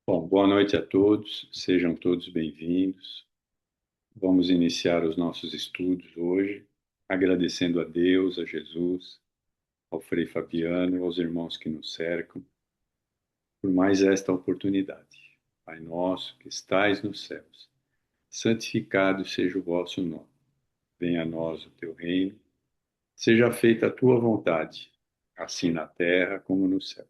Bom, boa noite a todos, sejam todos bem-vindos. Vamos iniciar os nossos estudos hoje, agradecendo a Deus, a Jesus, ao Frei Fabiano, aos irmãos que nos cercam, por mais esta oportunidade. Pai nosso, que estais nos céus, santificado seja o vosso nome. Venha a nós o teu reino, seja feita a tua vontade, assim na terra como no céu.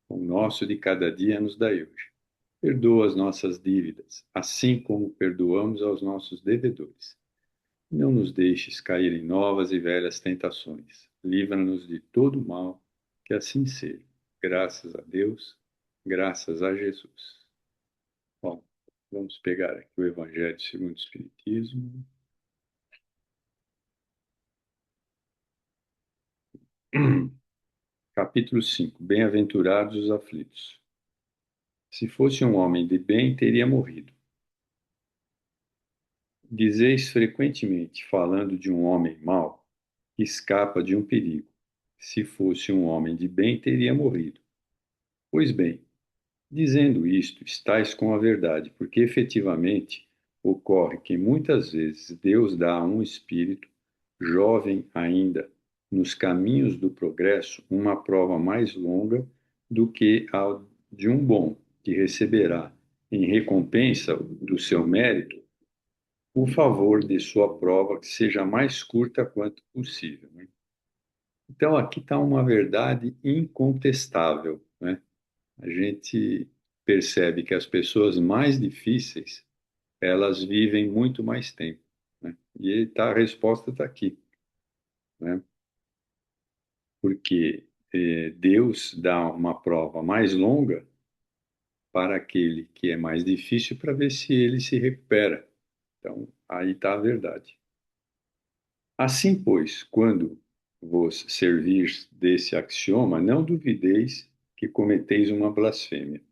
O nosso de cada dia nos dai hoje. Perdoa as nossas dívidas, assim como perdoamos aos nossos devedores. Não nos deixes cair em novas e velhas tentações. Livra-nos de todo mal, que assim seja. Graças a Deus, graças a Jesus. Bom, vamos pegar aqui o Evangelho segundo o Espiritismo. Capítulo 5. Bem-aventurados os aflitos. Se fosse um homem de bem, teria morrido. Dizeis frequentemente, falando de um homem mau, que escapa de um perigo. Se fosse um homem de bem, teria morrido. Pois bem, dizendo isto, estais com a verdade, porque efetivamente ocorre que muitas vezes Deus dá a um espírito, jovem ainda, nos caminhos do progresso, uma prova mais longa do que a de um bom, que receberá, em recompensa do seu mérito, o favor de sua prova que seja mais curta quanto possível, né? Então, aqui está uma verdade incontestável, né? A gente percebe que as pessoas mais difíceis, elas vivem muito mais tempo, né? E tá, a resposta está aqui, né? Porque Deus dá uma prova mais longa para aquele que é mais difícil para ver se ele se recupera. Então, aí está a verdade. Assim, pois, quando vos servir desse axioma, não duvideis que cometeis uma blasfêmia.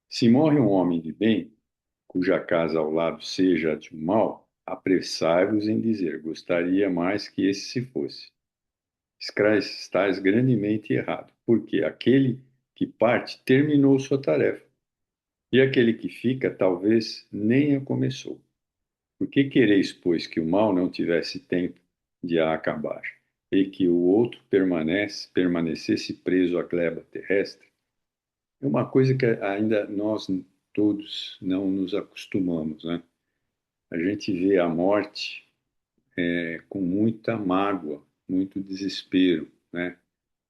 Se morre um homem de bem, cuja casa ao lado seja a de um mal, apressai-vos em dizer: gostaria mais que esse se fosse. Estáis grandemente errado, porque aquele que parte terminou sua tarefa, e aquele que fica talvez nem a começou. Por que quereis, pois, que o mal não tivesse tempo de a acabar, e que o outro permanecesse preso à gleba terrestre? É uma coisa que ainda nós todos não nos acostumamos, né? A gente vê a morte com muita mágoa, muito desespero, né?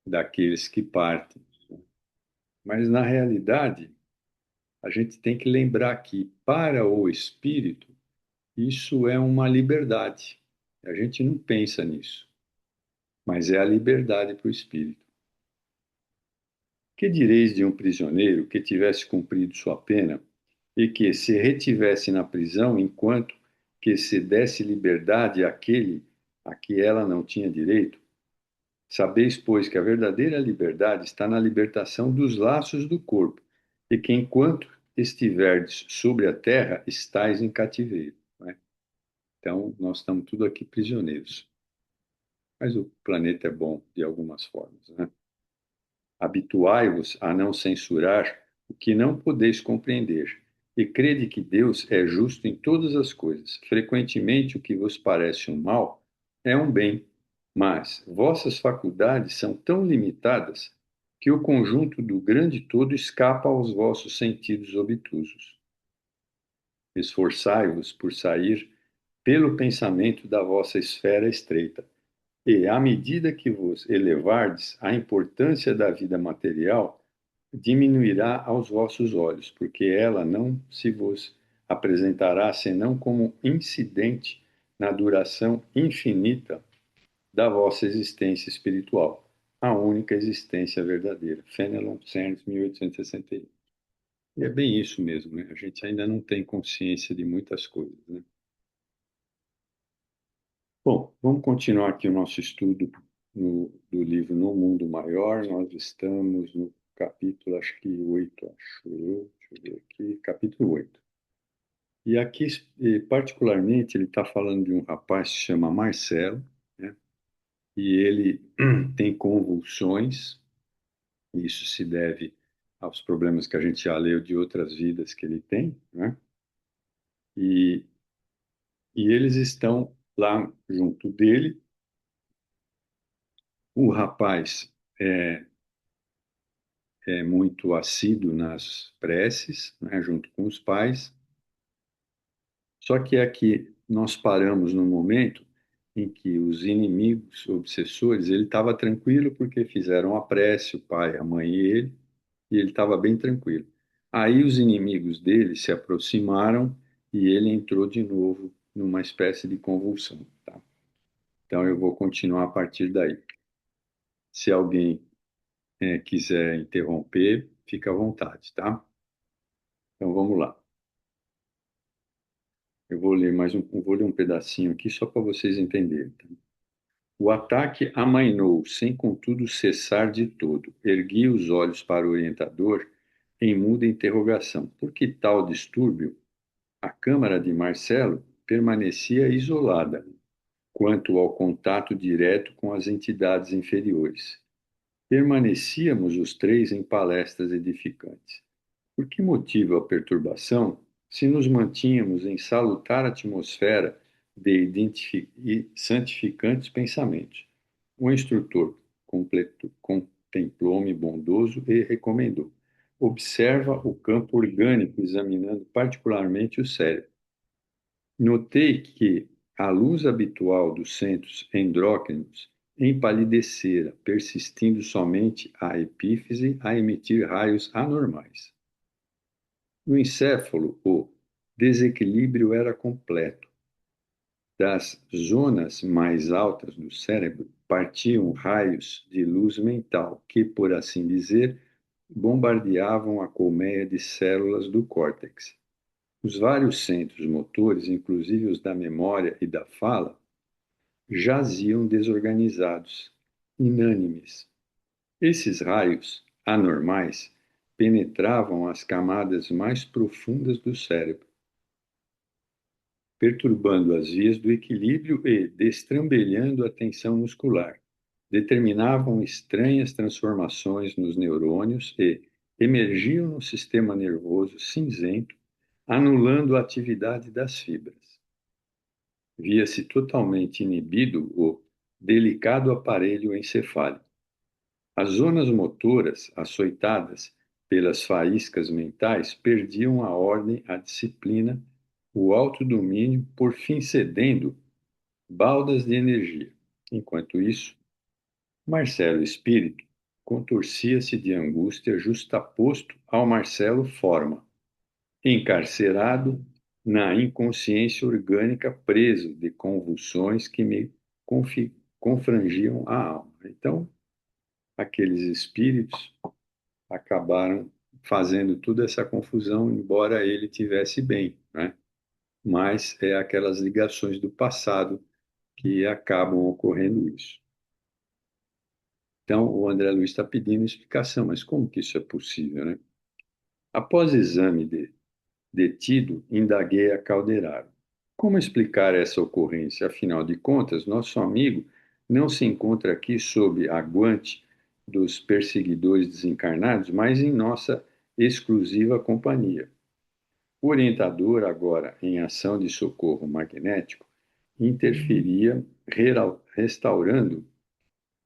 Daqueles que partem. Mas, na realidade, a gente tem que lembrar que, para o espírito, isso é uma liberdade. A gente não pensa nisso, mas é a liberdade para o espírito. Que direis de um prisioneiro que tivesse cumprido sua pena e que se retivesse na prisão enquanto que se desse liberdade àquele a que ela não tinha direito? Sabeis, pois, que a verdadeira liberdade está na libertação dos laços do corpo, e que enquanto estiverdes sobre a terra, estáis em cativeiro, não é? Então, nós estamos tudo aqui prisioneiros. Mas o planeta é bom de algumas formas, né? Habituai-vos a não censurar o que não podeis compreender, e crede que Deus é justo em todas as coisas. Frequentemente, o que vos parece um mal é um bem, mas vossas faculdades são tão limitadas que o conjunto do grande todo escapa aos vossos sentidos obtusos. Esforçai-vos por sair pelo pensamento da vossa esfera estreita, e, à medida que vos elevardes, a importância da vida material diminuirá aos vossos olhos, porque ela não se vos apresentará senão como incidente na duração infinita da vossa existência espiritual, a única existência verdadeira. Fenelon Cearnes, 1861. E é bem isso mesmo, né? A gente ainda não tem consciência de muitas coisas, né? Bom, vamos continuar aqui o nosso estudo do livro No Mundo Maior. Nós estamos no capítulo, acho que 8, acho eu. Deixa eu ver aqui, capítulo 8. E aqui, particularmente, ele está falando de um rapaz que se chama Marcelo, né? E ele tem convulsões Isso se deve aos problemas que a gente já leu de outras vidas que ele tem, né? E, e eles estão lá junto dele. O rapaz é, é muito assíduo nas preces, né, junto com os pais. Só que aqui nós paramos no momento em que os inimigos obsessores, ele estava tranquilo porque fizeram a prece, o pai, a mãe e ele, e ele estava bem tranquilo. Aí os inimigos dele se aproximaram e ele entrou de novo numa espécie de convulsão, tá? Então eu vou continuar a partir daí. Se alguém quiser interromper, fica à vontade, tá? Então vamos lá. Eu vou ler vou ler um pedacinho aqui só para vocês entenderem, tá? O ataque amainou, sem contudo cessar de todo. Ergui os olhos para o orientador em muda interrogação. Por que tal distúrbio? A câmara de Marcelo permanecia isolada quanto ao contato direto com as entidades inferiores. Permanecíamos os três em palestras edificantes. Por que motivo a perturbação, se nos mantínhamos em salutar atmosfera de e santificantes pensamentos? O instrutor contemplou-me bondoso e recomendou: observa o campo orgânico, examinando particularmente o cérebro. Notei que a luz habitual dos centros endócrinos empalidecera, persistindo somente a epífise a emitir raios anormais. No encéfalo, o desequilíbrio era completo. Das zonas mais altas do cérebro partiam raios de luz mental que, por assim dizer, bombardeavam a colmeia de células do córtex. Os vários centros motores, inclusive os da memória e da fala, jaziam desorganizados, inânimes. Esses raios anormais penetravam as camadas mais profundas do cérebro, perturbando as vias do equilíbrio e destrambelhando a tensão muscular. Determinavam estranhas transformações nos neurônios e emergiam no sistema nervoso cinzento, anulando a atividade das fibras. Via-se totalmente inibido o delicado aparelho encefálico. As zonas motoras, açoitadas pelas faíscas mentais, perdiam a ordem, a disciplina, o autodomínio, por fim cedendo baldas de energia. Enquanto isso, Marcelo Espírito contorcia-se de angústia justaposto ao Marcelo Forma, encarcerado na inconsciência orgânica, preso de convulsões que me confrangiam a alma. Então, aqueles espíritos acabaram fazendo toda essa confusão, embora ele tivesse bem, né? Mas é aquelas ligações do passado que acabam ocorrendo isso. Então, o André Luiz está pedindo explicação, mas como que isso é possível, né? Após exame detido, indaguei a Calderaro. Como explicar essa ocorrência? Afinal de contas, nosso amigo não se encontra aqui sob a guante dos perseguidores desencarnados, mas em nossa exclusiva companhia. O orientador, agora em ação de socorro magnético, interferia, restaurando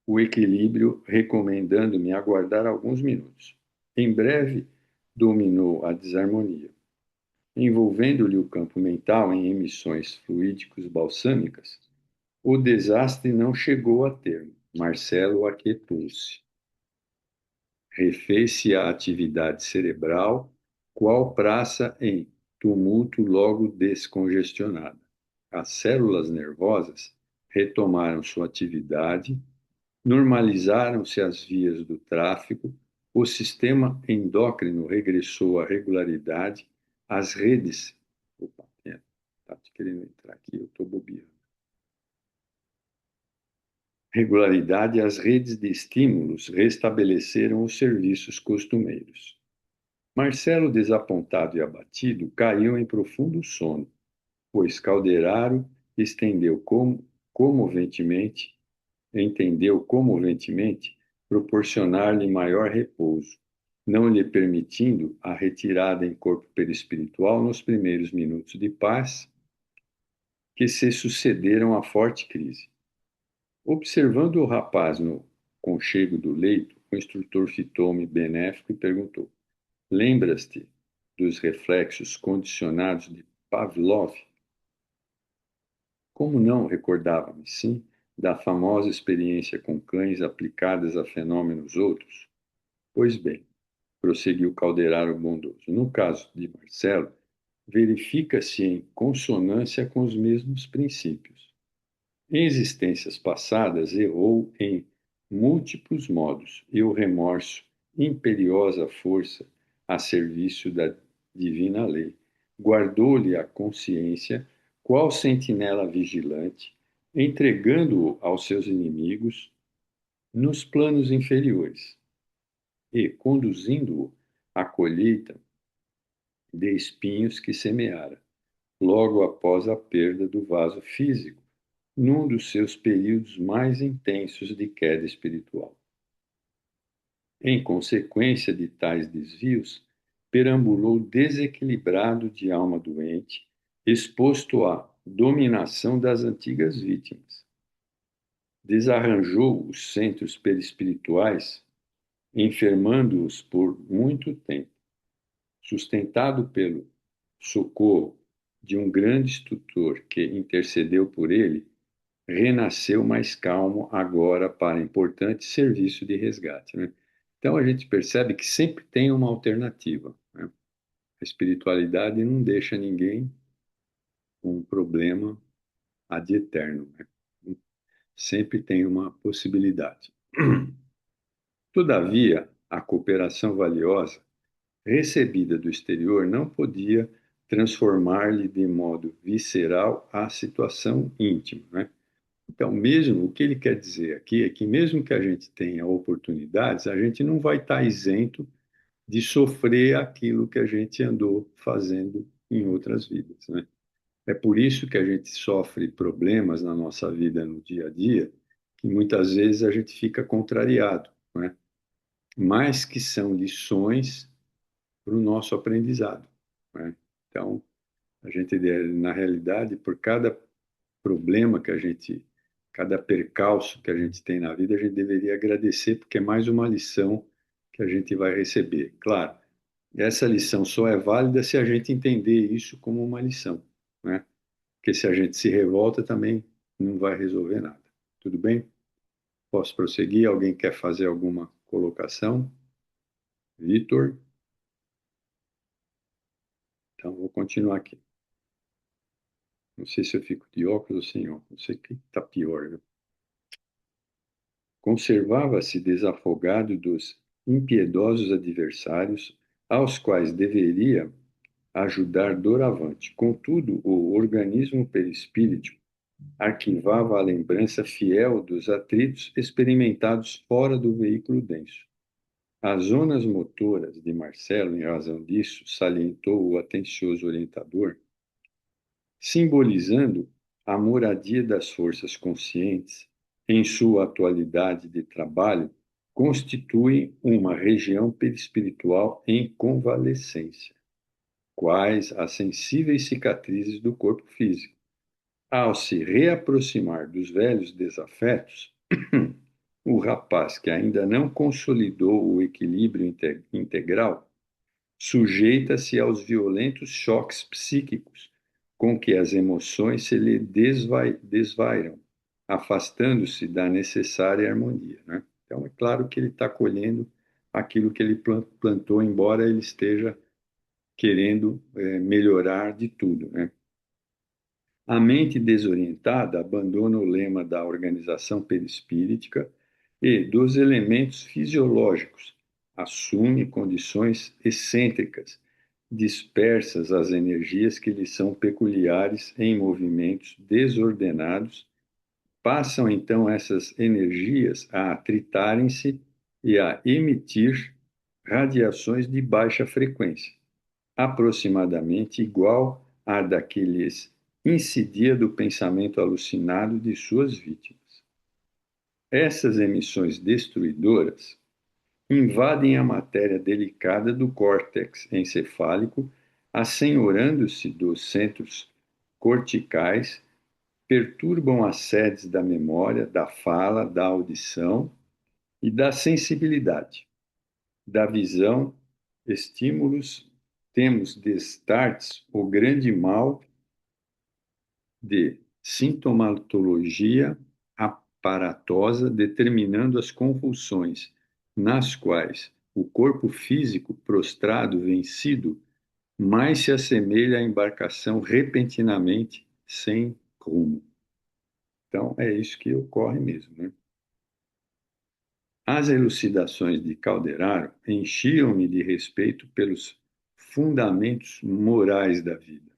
o equilíbrio, recomendando-me aguardar alguns minutos. Em breve, dominou a desarmonia. Envolvendo-lhe o campo mental em emissões fluídicos balsâmicas, o desastre não chegou a termo. Marcelo aquietou-se. Refez-se a atividade cerebral, qual praça em tumulto logo descongestionada. As células nervosas retomaram sua atividade, normalizaram-se as vias do tráfego, o sistema endócrino regressou à regularidade, as redes. Opa, tá querendo entrar aqui, eu estou bobeando. Regularidade, as redes de estímulos restabeleceram os serviços costumeiros. Marcelo, desapontado e abatido, caiu em profundo sono, pois Calderaro estendeu comoventemente, entendeu comoventemente proporcionar-lhe maior repouso, não lhe permitindo a retirada em corpo perispiritual nos primeiros minutos de paz que se sucederam à forte crise. Observando o rapaz no conchego do leito, o instrutor fitou-me benéfico e perguntou: Lembras-te dos reflexos condicionados de Pavlov? Como não, recordava-me, sim, da famosa experiência com cães aplicadas a fenômenos outros? Pois bem, prosseguiu Calderaro bondoso, no caso de Marcelo, verifica-se em consonância com os mesmos princípios. Em existências passadas, errou em múltiplos modos, e o remorso, imperiosa força a serviço da divina lei, guardou-lhe a consciência, qual sentinela vigilante, entregando-o aos seus inimigos nos planos inferiores e conduzindo-o à colheita de espinhos que semeara, logo após a perda do vaso físico, num dos seus períodos mais intensos de queda espiritual. Em consequência de tais desvios, perambulou desequilibrado de alma doente, exposto à dominação das antigas vítimas. Desarranjou os centros perispirituais, enfermando-os por muito tempo. Sustentado pelo socorro de um grande instrutor que intercedeu por ele, renasceu mais calmo agora para importante serviço de resgate, né? Então a gente percebe que sempre tem uma alternativa, né? A espiritualidade não deixa ninguém com um problema ad eterno, né? Sempre tem uma possibilidade. Todavia, a cooperação valiosa recebida do exterior não podia transformar-lhe de modo visceral a situação íntima, né? Então, mesmo o que ele quer dizer aqui é que, mesmo que a gente tenha oportunidades, a gente não vai estar isento de sofrer aquilo que a gente andou fazendo em outras vidas, né? É por isso que a gente sofre problemas na nossa vida no dia a dia, que muitas vezes a gente fica contrariado, né? Mas que são lições para o nosso aprendizado, né? Então, a gente, na realidade, por cada problema que a gente, cada percalço que a gente tem na vida, a gente deveria agradecer, porque é mais uma lição que a gente vai receber. Claro, essa lição só é válida se a gente entender isso como uma lição, né? Porque se a gente se revolta, também não vai resolver nada. Tudo bem? Posso prosseguir? Alguém quer fazer alguma colocação? Vitor? Então, vou continuar aqui. Não sei se eu fico de óculos ou sem óculos. Não sei o que está pior, viu? Conservava-se desafogado dos impiedosos adversários, aos quais deveria ajudar doravante. Contudo, o organismo perispírito arquivava a lembrança fiel dos atritos experimentados fora do veículo denso. As zonas motoras de Marcelo, em razão disso, salientou o atencioso orientador, simbolizando a moradia das forças conscientes em sua atualidade de trabalho, constituem uma região perispiritual em convalescência, quais as sensíveis cicatrizes do corpo físico. Ao se reaproximar dos velhos desafetos, o rapaz que ainda não consolidou o equilíbrio integral sujeita-se aos violentos choques psíquicos com que as emoções se lhe desvairam, afastando-se da necessária harmonia, né? Então, é claro que ele está colhendo aquilo que ele plantou, embora ele esteja querendo melhorar de tudo, né? A mente desorientada abandona o lema da organização perispírita e dos elementos fisiológicos, assume condições excêntricas, dispersas as energias que lhe são peculiares em movimentos desordenados, passam então essas energias a atritarem-se e a emitir radiações de baixa frequência, aproximadamente igual à daqueles incidia do pensamento alucinado de suas vítimas. Essas emissões destruidoras invadem a matéria delicada do córtex encefálico, assenhorando-se dos centros corticais, perturbam as sedes da memória, da fala, da audição e da sensibilidade, da visão, estímulos. Temos destartes o grande mal de sintomatologia aparatosa, determinando as convulsões, nas quais o corpo físico prostrado, vencido, mais se assemelha à embarcação repentinamente sem rumo. Então, é isso que ocorre mesmo, né? As elucidações de Calderaro enchiam-me de respeito pelos fundamentos morais da vida.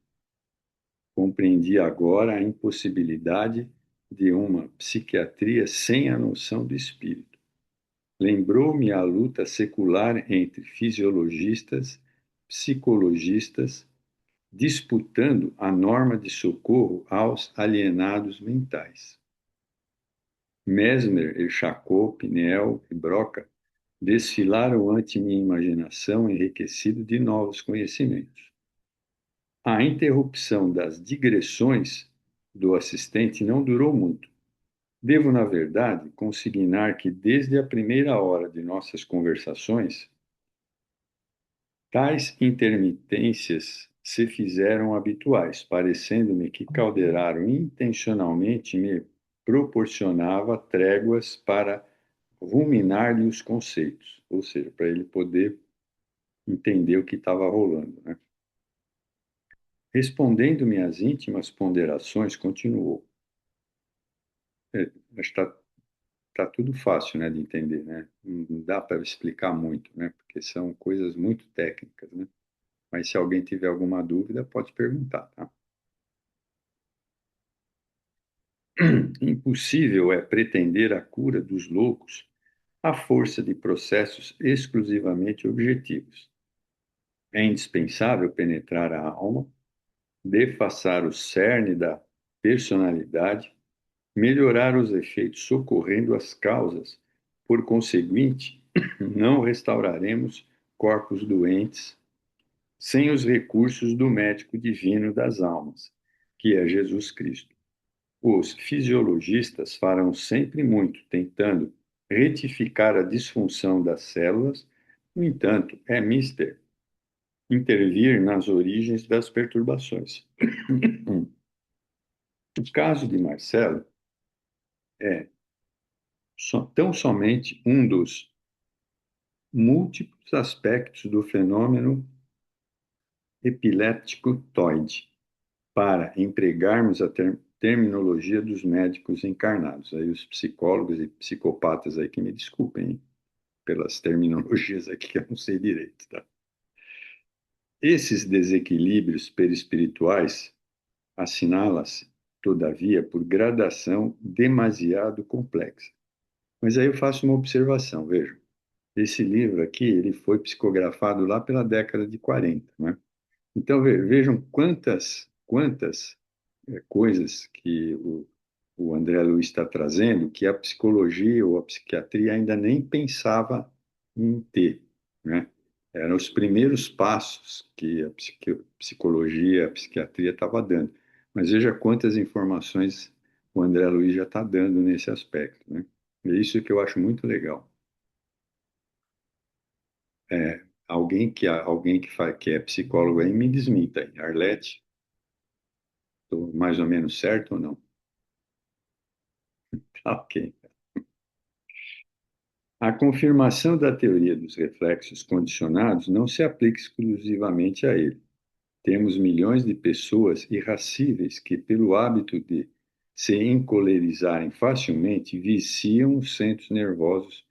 Compreendi agora a impossibilidade de uma psiquiatria sem a noção do espírito. Lembrou-me a luta secular entre fisiologistas, psicologistas, disputando a norma de socorro aos alienados mentais. Mesmer, Charcot, Pinel e Broca desfilaram ante minha imaginação enriquecido de novos conhecimentos. A interrupção das digressões do assistente não durou muito. Devo, na verdade, consignar que desde a primeira hora de nossas conversações, tais intermitências se fizeram habituais, parecendo-me que Calderaro intencionalmente me proporcionava tréguas para ruminar-lhe os conceitos, ou seja, para ele poder entender o que estava rolando, né? Respondendo-me às íntimas ponderações, continuou. Mas está tudo fácil, né, de entender, né? Não dá para explicar muito, né? Porque são coisas muito técnicas, né? Mas se alguém tiver alguma dúvida, pode perguntar, tá? Impossível é pretender a cura dos loucos à força de processos exclusivamente objetivos. É indispensável penetrar a alma, defaçar o cerne da personalidade, melhorar os efeitos socorrendo as causas. Por conseguinte, não restauraremos corpos doentes sem os recursos do médico divino das almas, que é Jesus Cristo. Os fisiologistas farão sempre muito tentando retificar a disfunção das células, no entanto, é mister intervir nas origens das perturbações. O caso de Marcelo é tão somente um dos múltiplos aspectos do fenômeno epiléptico toide, para empregarmos a terminologia dos médicos encarnados. Aí os psicólogos e psicopatas aí que me desculpem, hein, pelas terminologias aqui que eu não sei direito, tá? Esses desequilíbrios perispirituais assinala-se, todavia, por gradação demasiado complexa. Mas aí eu faço uma observação, veja. Esse livro aqui, ele foi psicografado lá pela década de 40, né? Então, vejam quantas coisas que o André Luiz está trazendo que a psicologia ou a psiquiatria ainda nem pensava em ter, né? Eram os primeiros passos que a psicologia, a psiquiatria estava dando. Mas veja quantas informações o André Luiz já está dando nesse aspecto, né? É isso que eu acho muito legal. É, alguém que é psicólogo aí me desminta aí. Arlete, estou mais ou menos certo ou não? Ok. A confirmação da teoria dos reflexos condicionados não se aplica exclusivamente a ele. Temos milhões de pessoas irascíveis que, pelo hábito de se encolerizarem facilmente, viciam os centros nervosos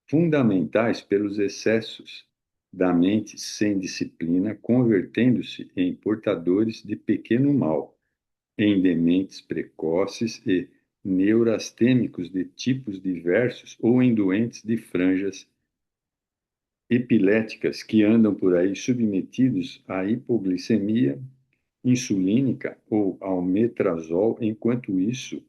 fundamentais pelos excessos da mente sem disciplina, convertendo-se em portadores de pequeno mal, em dementes precoces e neurastênicos de tipos diversos ou em doentes de franjas epiléticas que andam por aí submetidos à hipoglicemia insulínica ou ao metrazol, enquanto isso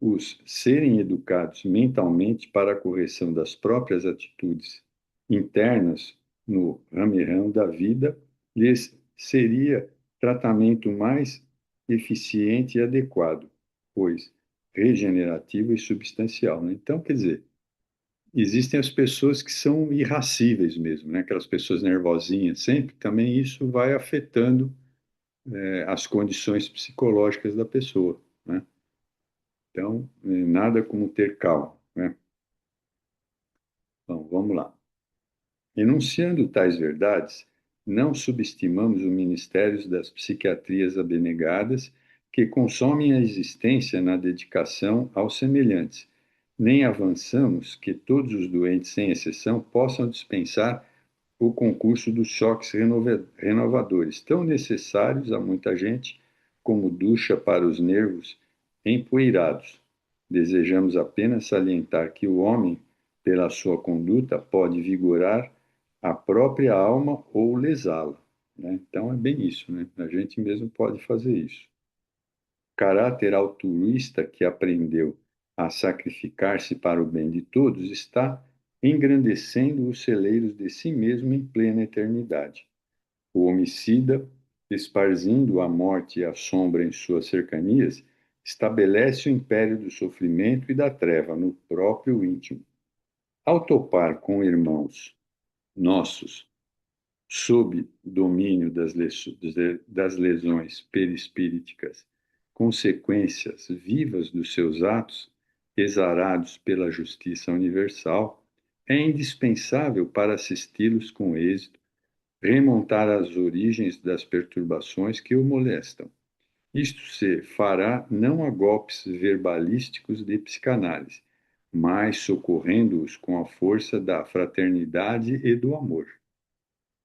os serem educados mentalmente para a correção das próprias atitudes internas no ramerrão da vida lhes seria tratamento mais eficiente e adequado, pois regenerativo e substancial, né? Então, quer dizer, existem as pessoas que são irracíveis mesmo, né? Aquelas pessoas nervosinhas sempre, também isso vai afetando as condições psicológicas da pessoa, né? Então, nada como ter calma, né? Então, vamos lá. Enunciando tais verdades, não subestimamos os ministérios das psiquiatrias abnegadas que consomem a existência na dedicação aos semelhantes, nem avançamos que todos os doentes, sem exceção, possam dispensar o concurso dos choques renovadores, tão necessários a muita gente como ducha para os nervos empoeirados. Desejamos apenas salientar que o homem, pela sua conduta, pode vigorar a própria alma ou lesá-la, né? Então é bem isso, né? A gente mesmo pode fazer isso. Caráter altruísta que aprendeu a sacrificar-se para o bem de todos está engrandecendo os celeiros de si mesmo em plena eternidade. O homicida, esparzindo a morte e a sombra em suas cercanias, estabelece o império do sofrimento e da treva no próprio íntimo. Ao topar com irmãos nossos sob domínio das lesões perispíriticas, consequências vivas dos seus atos, exarados pela justiça universal, é indispensável para assisti-los com êxito, remontar às origens das perturbações que o molestam. Isto se fará não a golpes verbalísticos de psicanálise, mas socorrendo-os com a força da fraternidade e do amor,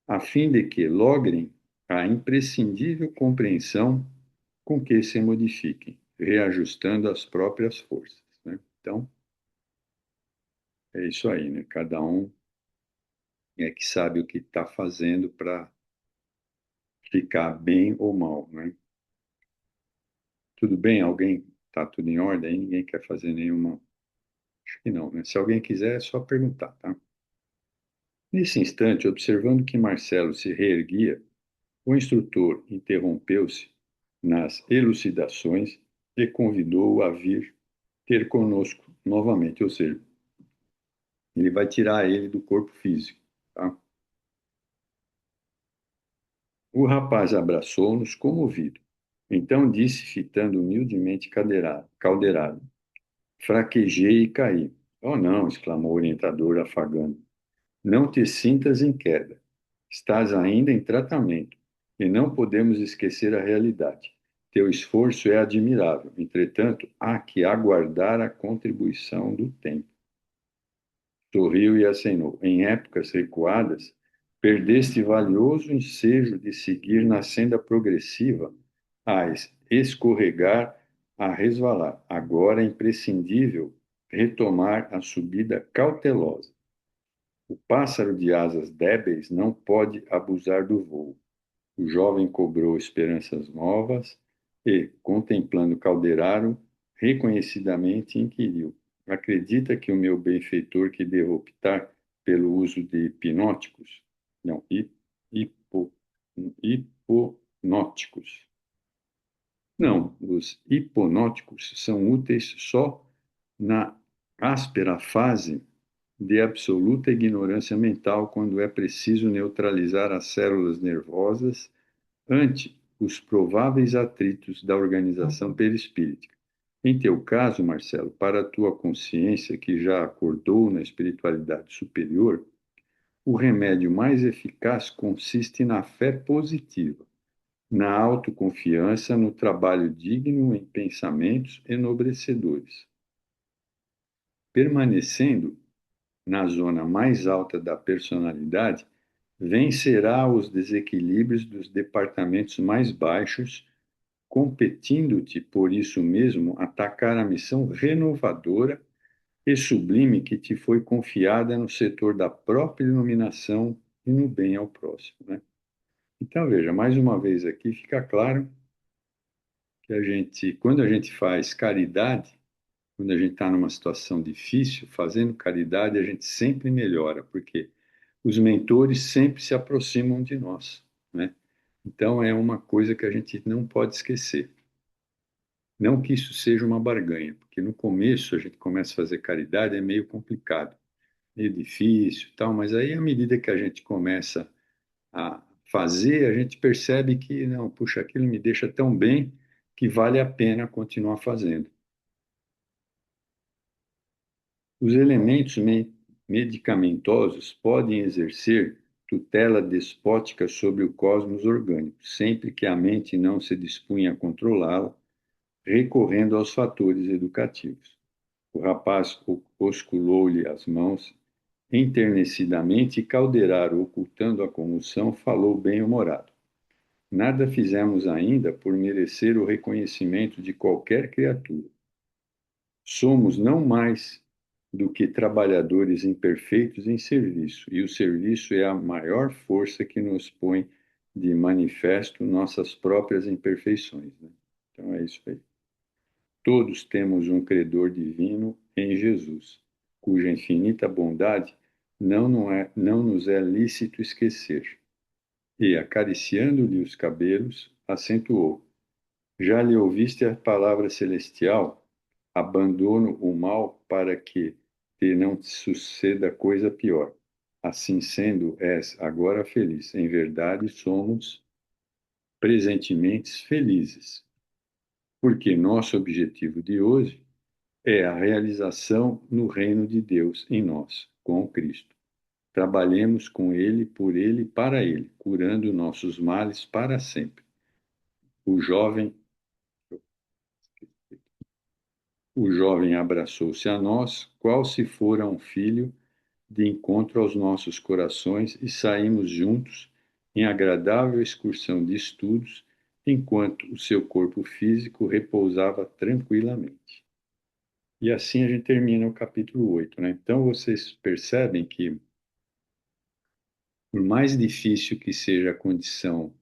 a fim de que logrem a imprescindível compreensão com que se modifiquem, reajustando as próprias forças, né? Então, é isso aí, né? Cada um é que sabe o que está fazendo para ficar bem ou mal, né? Tudo bem? Alguém está tudo em ordem aí? Ninguém quer fazer nenhuma? Acho que não, né? Se alguém quiser, é só perguntar, tá? Nesse instante, observando que Marcelo se reerguia, o instrutor interrompeu-se nas elucidações e convidou-o a vir ter conosco novamente, ou seja, ele vai tirar ele do corpo físico, tá? O rapaz abraçou-nos comovido. Então disse, fitando humildemente Calderado: fraquejei e caí. Oh, não! Exclamou o orientador, afagando. Não te sintas em queda. Estás ainda em tratamento e não podemos esquecer a realidade. Teu esforço é admirável, entretanto, há que aguardar a contribuição do tempo. Sorriu e acenou. Em épocas recuadas, perdeste valioso ensejo de seguir na senda progressiva, a escorregar, a resvalar. Agora é imprescindível retomar a subida cautelosa. O pássaro de asas débeis não pode abusar do voo. O jovem cobrou esperanças novas e, contemplando Calderaro, reconhecidamente inquiriu: acredita que o meu benfeitor que devo optar pelo uso de hipnóticos? Não, hipo, hiponóticos. Não, os hiponóticos são úteis só na áspera fase de absoluta ignorância mental, quando é preciso neutralizar as células nervosas ante os prováveis atritos da organização perispírita. Em teu caso, Marcelo, para a tua consciência que já acordou na espiritualidade superior, o remédio mais eficaz consiste na fé positiva, na autoconfiança, no trabalho digno em pensamentos enobrecedores. Permanecendo na zona mais alta da personalidade, vencerá os desequilíbrios dos departamentos mais baixos, competindo-te por isso mesmo atacar a missão renovadora e sublime que te foi confiada no setor da própria iluminação e no bem ao próximo, né? Então, veja, mais uma vez aqui fica claro que quando a gente faz caridade, quando a gente está numa situação difícil, fazendo caridade, a gente sempre melhora, porque os mentores sempre se aproximam de nós, né? Então, é uma coisa que a gente não pode esquecer. Não que isso seja uma barganha, porque no começo a gente começa a fazer caridade, é meio complicado, meio difícil, e tal, mas aí à medida que a gente começa a fazer, a gente percebe que, não, puxa, aquilo me deixa tão bem que vale a pena continuar fazendo. Os elementos medicamentosos podem exercer tutela despótica sobre o cosmos orgânico, sempre que a mente não se dispunha a controlá-la, recorrendo aos fatores educativos. O rapaz osculou-lhe as mãos enternecidamente e Calderaro, ocultando a comoção, falou bem-humorado. Nada fizemos ainda por merecer o reconhecimento de qualquer criatura. Somos não mais do que trabalhadores imperfeitos em serviço, e o serviço é a maior força que nos põe de manifesto nossas próprias imperfeições, né? Então é isso aí. Todos temos um credor divino em Jesus, cuja infinita bondade não nos é lícito esquecer. E, acariciando-lhe os cabelos, acentuou: Já lhe ouviste a palavra celestial? Abandono o mal para que te não te suceda coisa pior. Assim sendo, és agora feliz. Em verdade, somos presentemente felizes, porque nosso objetivo de hoje é a realização no reino de Deus em nós, com Cristo. Trabalhemos com Ele, para Ele, curando nossos males para sempre. O jovem, o jovem abraçou-se a nós, qual se fora um filho, de encontro aos nossos corações e saímos juntos em agradável excursão de estudos, enquanto o seu corpo físico repousava tranquilamente. E assim a gente termina o capítulo 8, né? Então vocês percebem que, por mais difícil que seja a condição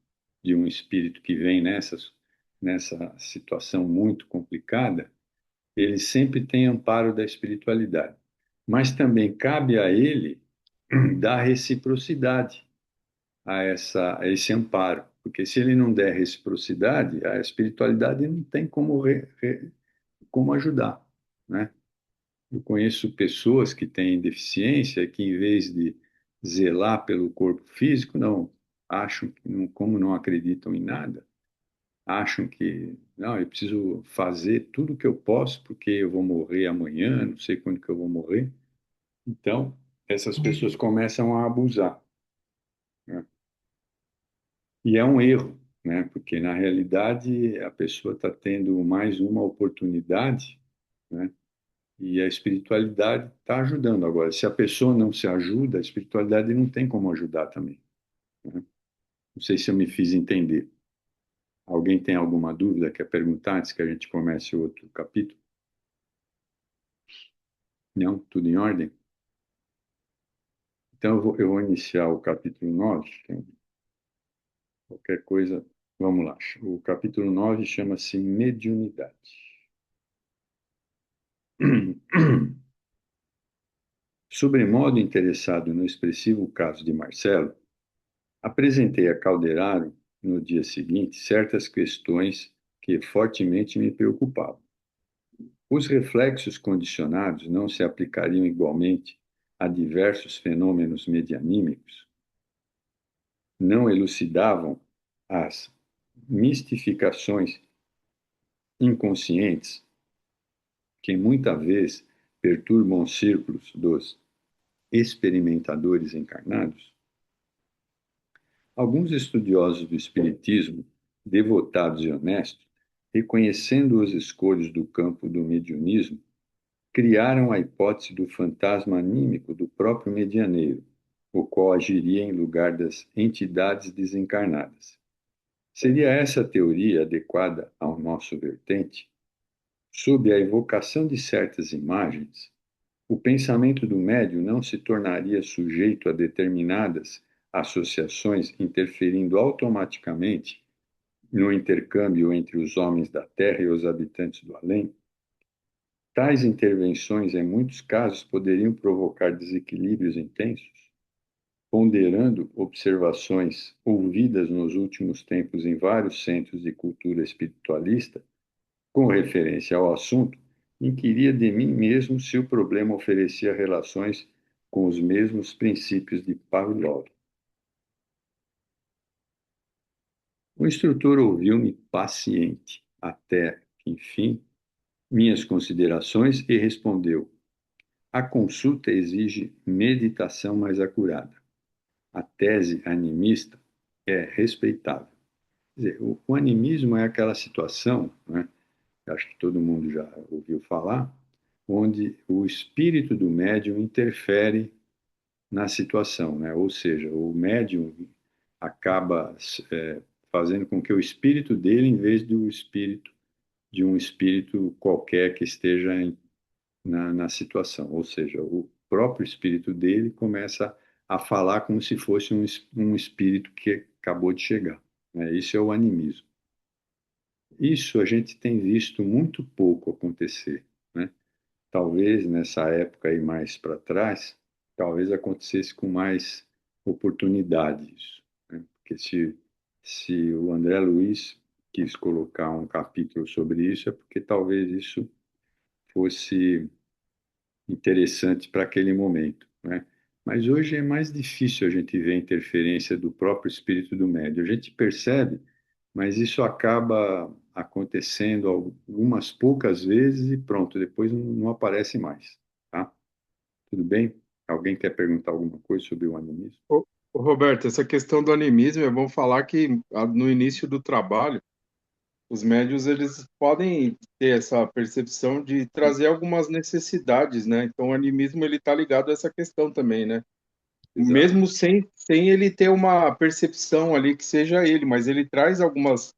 de um espírito que vem nessa situação muito complicada, ele sempre tem amparo da espiritualidade. Mas também cabe a ele dar reciprocidade a esse amparo, porque se ele não der reciprocidade, a espiritualidade não tem como ajudar, né? Eu conheço pessoas que têm deficiência que, em vez de zelar pelo corpo físico, não acham que, não, como não acreditam em nada, acham que, não, eu preciso fazer tudo o que eu posso porque eu vou morrer amanhã, não sei quando que eu vou morrer. Então, essas pessoas começam a abusar, né? E é um erro, né? Porque, na realidade, a pessoa está tendo mais uma oportunidade, né? E a espiritualidade está ajudando. Agora, se a pessoa não se ajuda, a espiritualidade não tem como ajudar também, né? Não sei se eu me fiz entender. Alguém tem alguma dúvida? Quer perguntar antes que a gente comece o outro capítulo? Não? Tudo em ordem? Então, eu vou iniciar o capítulo 9. Qualquer coisa, vamos lá. O capítulo 9 chama-se Mediunidade. Sobremodo interessado no expressivo caso de Marcelo, apresentei a Calderaro, no dia seguinte, certas questões que fortemente me preocupavam. Os reflexos condicionados não se aplicariam igualmente a diversos fenômenos medianímicos? Não elucidavam as mistificações inconscientes que muitas vezes perturbam os círculos dos experimentadores encarnados? Alguns estudiosos do espiritismo, devotados e honestos, reconhecendo os escolhos do campo do mediunismo, criaram a hipótese do fantasma anímico do próprio medianeiro, o qual agiria em lugar das entidades desencarnadas. Seria essa a teoria adequada ao nosso vertente? Sob a evocação de certas imagens, o pensamento do médium não se tornaria sujeito a determinadas associações, interferindo automaticamente no intercâmbio entre os homens da Terra e os habitantes do além? Tais intervenções, em muitos casos, poderiam provocar desequilíbrios intensos, ponderando observações ouvidas nos últimos tempos em vários centros de cultura espiritualista, com referência ao assunto, inquiria de mim mesmo se o problema oferecia relações com os mesmos princípios de Pavlov. O instrutor ouviu-me paciente, até que, enfim, minhas considerações e respondeu: a consulta exige meditação mais acurada. A tese animista é respeitável. Quer dizer, o animismo é aquela situação, né, acho que todo mundo já ouviu falar, onde o espírito do médium interfere na situação, né? Ou seja, o médium acaba fazendo com que o espírito dele, em vez do espírito de um espírito qualquer que esteja na situação, ou seja, o próprio espírito dele começa a falar como se fosse um espírito que acabou de chegar, né? Isso é o animismo. Isso a gente tem visto muito pouco acontecer, né? Talvez nessa época aí mais para trás, talvez acontecesse com mais oportunidade isso, né? Porque se o André Luiz quis colocar um capítulo sobre isso, é porque talvez isso fosse interessante para aquele momento, né? Mas hoje é mais difícil a gente ver a interferência do próprio espírito do médium. A gente percebe, mas isso acaba acontecendo algumas poucas vezes e pronto, depois não aparece mais, tá? Tudo bem? Alguém quer perguntar alguma coisa sobre o animismo? Ô, Roberto, essa questão do animismo, é bom falar que no início do trabalho, os médios eles podem ter essa percepção de trazer algumas necessidades, né? Então, o animismo ele está ligado a essa questão também, né? Exato, Mesmo sem ele ter uma percepção ali que seja ele, mas ele traz algumas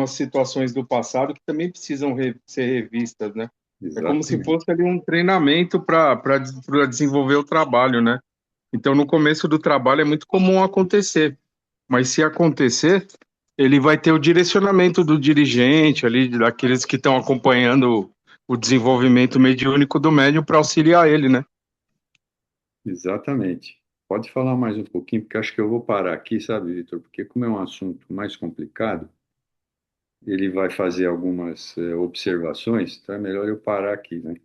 situações do passado que também precisam ser revistas, né? É como se exatamente, fosse ali um treinamento para desenvolver o trabalho, né? Então, no começo do trabalho é muito comum acontecer, mas se acontecer, ele vai ter o direcionamento do dirigente ali, daqueles que estão acompanhando o desenvolvimento mediúnico do médium para auxiliar ele, né? exatamente. Pode falar mais um pouquinho, porque acho que eu vou parar aqui, sabe, Vitor? Porque como é um assunto mais complicado, ele vai fazer algumas observações, então é melhor eu parar aqui, né?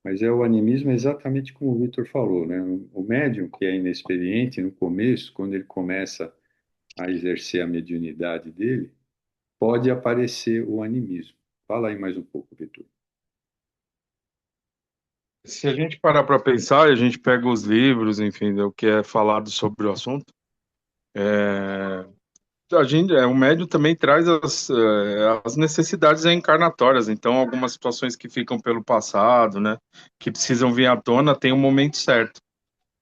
Mas o animismo é exatamente como o Vitor falou, né? O médium que é inexperiente no começo, quando ele começa a exercer a mediunidade dele, pode aparecer o animismo. Fala aí mais um pouco, Vitor. Se a gente parar para pensar, e a gente pega os livros, enfim, o que é falado sobre o assunto, o médium também traz as necessidades encarnatórias. Então, algumas situações que ficam pelo passado, né, que precisam vir à tona, tem um momento certo.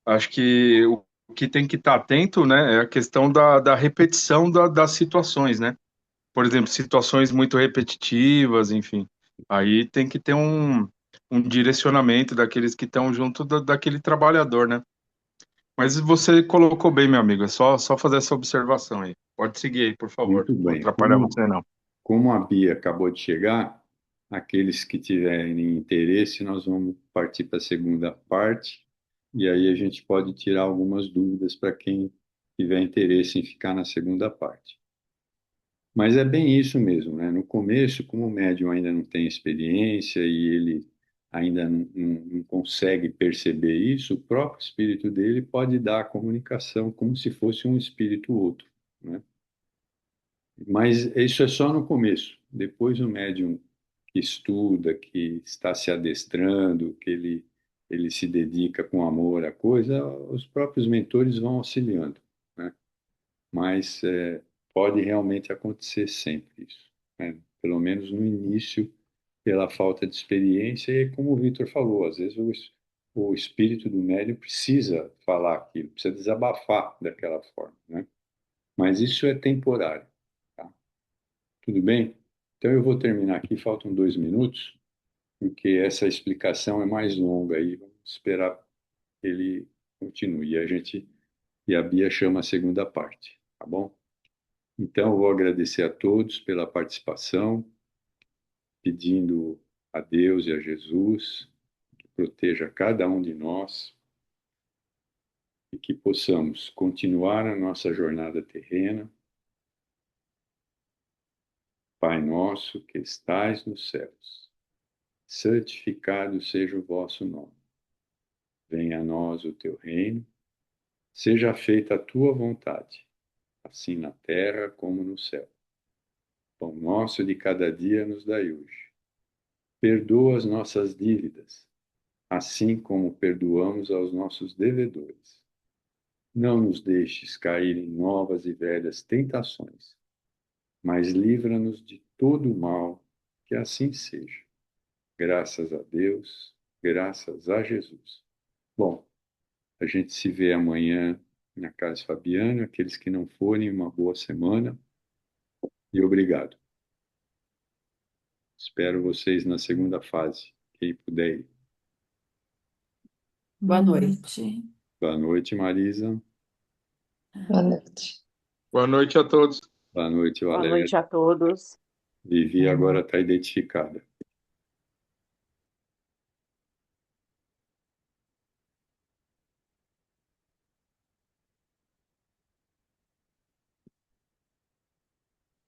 Acho que o que tem que estar atento, né, é a questão da repetição das situações, né? Por exemplo, situações muito repetitivas, enfim. Aí tem que ter um direcionamento daqueles que estão junto daquele trabalhador, né? Mas você colocou bem, meu amigo. É só fazer essa observação aí. Pode seguir aí, por favor. Muito Não bem. atrapalhar você, não. Como a Bia acabou de chegar, aqueles que tiverem interesse, nós vamos partir para a segunda parte, e aí a gente pode tirar algumas dúvidas para quem tiver interesse em ficar na segunda parte. Mas é bem isso mesmo, né? No começo, como o médium ainda não tem experiência e ele ainda não consegue perceber isso, o próprio espírito dele pode dar a comunicação como se fosse um espírito outro, né? Mas isso é só no começo. Depois o médium que estuda, que está se adestrando, ele se dedica com amor à coisa, os próprios mentores vão auxiliando, né? Mas pode realmente acontecer sempre isso, né? Pelo menos no início, pela falta de experiência, e como o Victor falou, às vezes o espírito do médium precisa falar aquilo, precisa desabafar daquela forma, né? Mas isso é temporário, tá? Tudo bem? Então eu vou terminar aqui, faltam 2 minutos, porque essa explicação é mais longa aí, vamos esperar que ele continue. E a Bia chama a segunda parte, tá bom? Então, eu vou agradecer a todos pela participação, pedindo a Deus e a Jesus, que proteja cada um de nós e que possamos continuar a nossa jornada terrena. Pai nosso que estais nos céus, santificado seja o vosso nome. Venha a nós o teu reino, seja feita a tua vontade, assim na terra como no céu. Pão nosso de cada dia nos dai hoje. Perdoa as nossas dívidas, assim como perdoamos aos nossos devedores. Não nos deixes cair em novas e velhas tentações, mas livra-nos de todo o mal, que assim seja. Graças a Deus, graças a Jesus. Bom, a gente se vê amanhã na Casa Fabiana. Aqueles que não forem, uma boa semana e obrigado. Espero vocês na segunda fase, quem puder ir. Boa noite. Boa noite, Marisa. Boa noite. Boa noite a todos. Boa noite, Boa Valéria. noite a todos. Vivi agora está identificada.